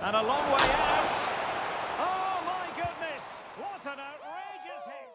And a long way out. Oh my goodness, what an outrageous hit.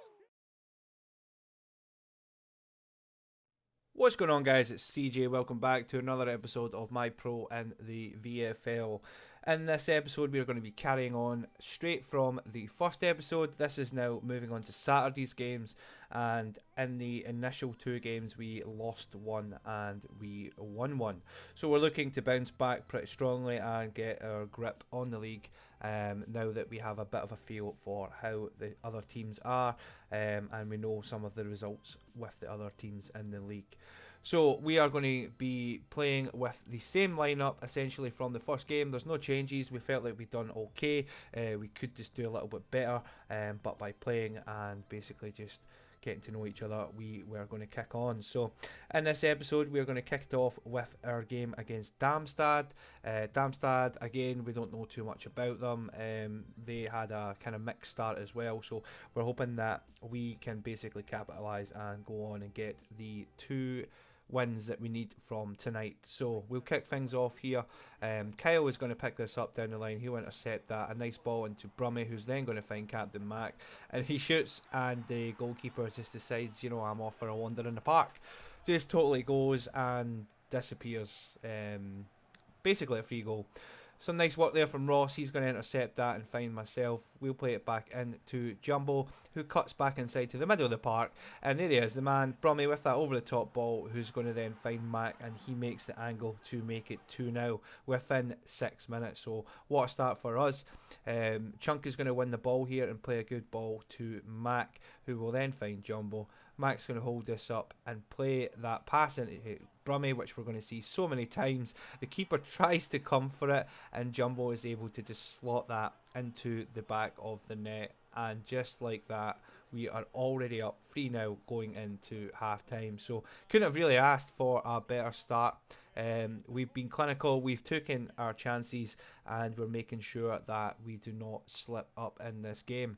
What's going on, guys? It's CJ. Welcome back to another episode of My Pro in the VFL. In this episode, we are going to be carrying on straight from the first episode. This is now moving on to Saturday's games, and in the initial two games we lost one and we won one. So we're looking to bounce back pretty strongly and get our grip on the league now that we have a bit of a feel for how the other teams are, and we know some of the results with the other teams in the league. So we are going to be playing with the same lineup essentially from the first game. There's no changes. We felt like we'd done okay. We could just do a little bit better, but by playing and basically just getting to know each other, we were going to kick on. So in this episode, we're going to kick it off with our game against Darmstadt. Darmstadt, again, we don't know too much about them. They had a kind of mixed start as well, so we're hoping that we can basically capitalise and go on and get the two wins that we need from tonight. So we'll kick things off here. Kyle is going to pick this up down the line. He'll intercept that, a nice ball into Brummie, who's then going to find Captain Mac, and he shoots, and the goalkeeper just decides, you know, I'm off for a wander in the park. Just totally goes and disappears. Basically a free goal. Some nice work there from Ross. He's going to intercept that and find myself. We'll play it back into Jumbo, who cuts back inside to the middle of the park. And there he is, the man, Brummie, with that over-the-top ball, who's going to then find Mac, and he makes the angle to make it 2-0 within 6 minutes. So what a start for us. Chunk is going to win the ball here and play a good ball to Mac, who will then find Jumbo. Mac's going to hold this up and play that pass into Brummie, which we're going to see so many times. The keeper tries to come for it, and Jumbo is able to just slot that into the back of the net. And just like that, we are already up 3-0 going into half time. So couldn't have really asked for a better start. We've been clinical, we've taken our chances, and we're making sure that we do not slip up in this game.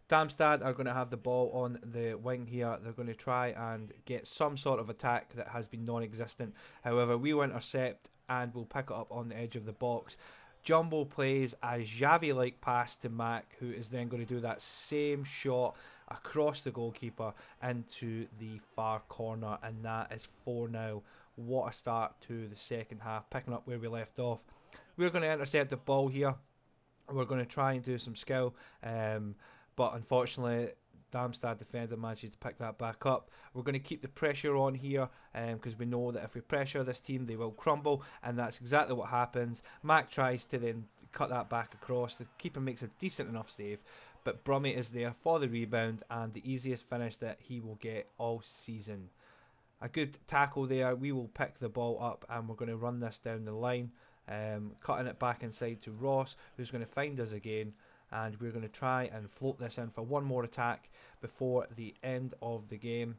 Darmstadt are going to have the ball on the wing here. They're going to try and get some sort of attack that has been non-existent. However, we will intercept and we'll pick it up on the edge of the box. Jumbo plays a Xavi-like pass to Mac, who is then going to do that same shot across the goalkeeper into the far corner, and that is 4-0. What a start to the second half, picking up where we left off. We're going to intercept the ball here. We're going to try and do some skill, but unfortunately Darmstadt defender manages to pick that back up. We're going to keep the pressure on here because we know that if we pressure this team, they will crumble, and that's exactly what happens. Mac tries to then cut that back across. The keeper makes a decent enough save, but Brummie is there for the rebound and the easiest finish that he will get all season. A good tackle there. We will pick the ball up and we're going to run this down the line, cutting it back inside to Ross, who's going to find us again. And we're going to try and float this in for one more attack before the end of the game.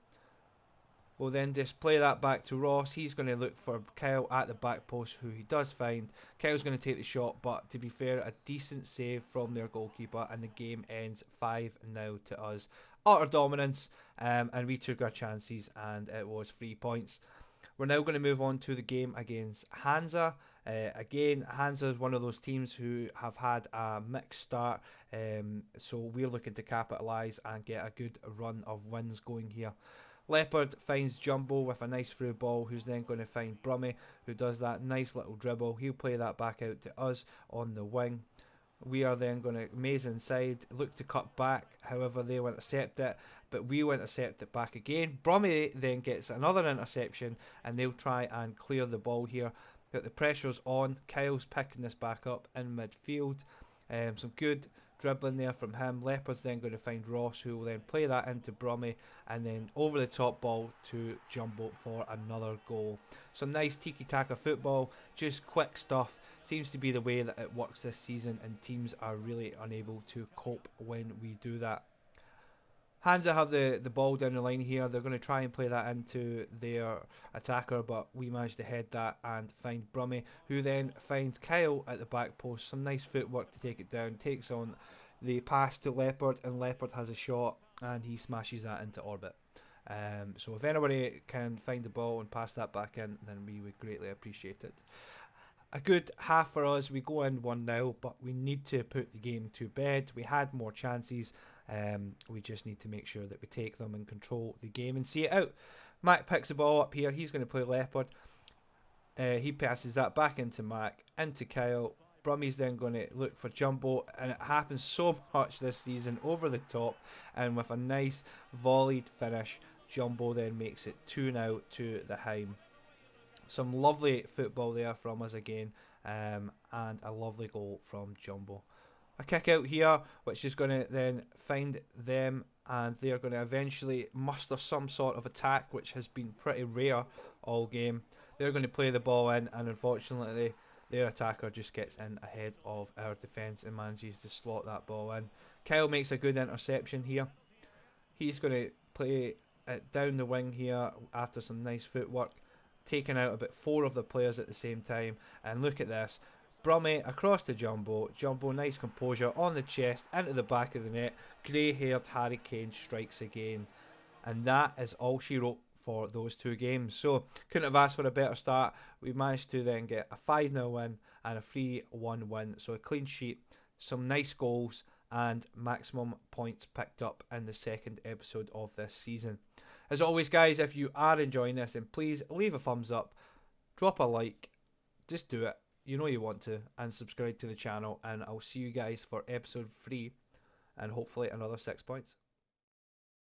We'll then just play that back to Ross. He's going to look for Kyle at the back post, who he does find. Kyle's going to take the shot, but to be fair, a decent save from their goalkeeper, and the game ends 5-0 to us. Utter dominance, and we took our chances, and it was 3 points. We're now going to move on to the game against Hansa. Again, Hansa is one of those teams who have had a mixed start, so we're looking to capitalise and get a good run of wins going here. Leopard finds Jumbo with a nice through ball, who's then going to find Brummie, who does that nice little dribble. He'll play that back out to us on the wing. We are then going to maze inside, look to cut back, however they will intercept it, but we will intercept it back again. Brummie then gets another interception, and they'll try and clear the ball here. But the pressure's on. Kyle's picking this back up in midfield. Some good dribbling there from him. Leopard's then going to find Ross, who will then play that into Brummie, and then over the top ball to Jumbo for another goal. Some nice tiki-taka football, just quick stuff. Seems to be the way that it works this season, and teams are really unable to cope when we do that. Hansa have the ball down the line here. They're going to try and play that into their attacker, but we managed to head that and find Brummie, who then finds Kyle at the back post. Some nice footwork to take it down. Takes on the pass to Leopard, and Leopard has a shot, and he smashes that into orbit. So if anybody can find the ball and pass that back in, then we would greatly appreciate it. a good half for us. We go in 1-0, but we need to put the game to bed. We had more chances. We just need to make sure that we take them and control the game and see it out. Mac picks the ball up here. He's going to play Leopard. He passes that back into Mac, into Kyle. Brummy's then going to look for Jumbo, and it happens so much this season, over the top, and with a nice volleyed finish, Jumbo then makes it 2-0 to the Heim. Some lovely football there from us again, and a lovely goal from Jumbo. A kick out here, which is going to then find them, and they're going to eventually muster some sort of attack, which has been pretty rare all game. They're going to play the ball in, and unfortunately their attacker just gets in ahead of our defence and manages to slot that ball in. Kyle makes a good interception here. He's going to play it down the wing here after some nice footwork, taking out about 4 of the players at the same time. And look at this. Brummy across to Jumbo. Jumbo, nice composure on the chest, into the back of the net. Grey-haired Harry Kane strikes again. And that is all she wrote for those 2 games. So, couldn't have asked for a better start. We managed to then get a 5-0 win and a 3-1 win. So, a clean sheet, some nice goals, and maximum points picked up in the second episode of this season. As always, guys, if you are enjoying this, then please leave a thumbs up, drop a like, just do it, you know you want to, and subscribe to the channel, and I'll see you guys for episode 3 and hopefully another 6 points.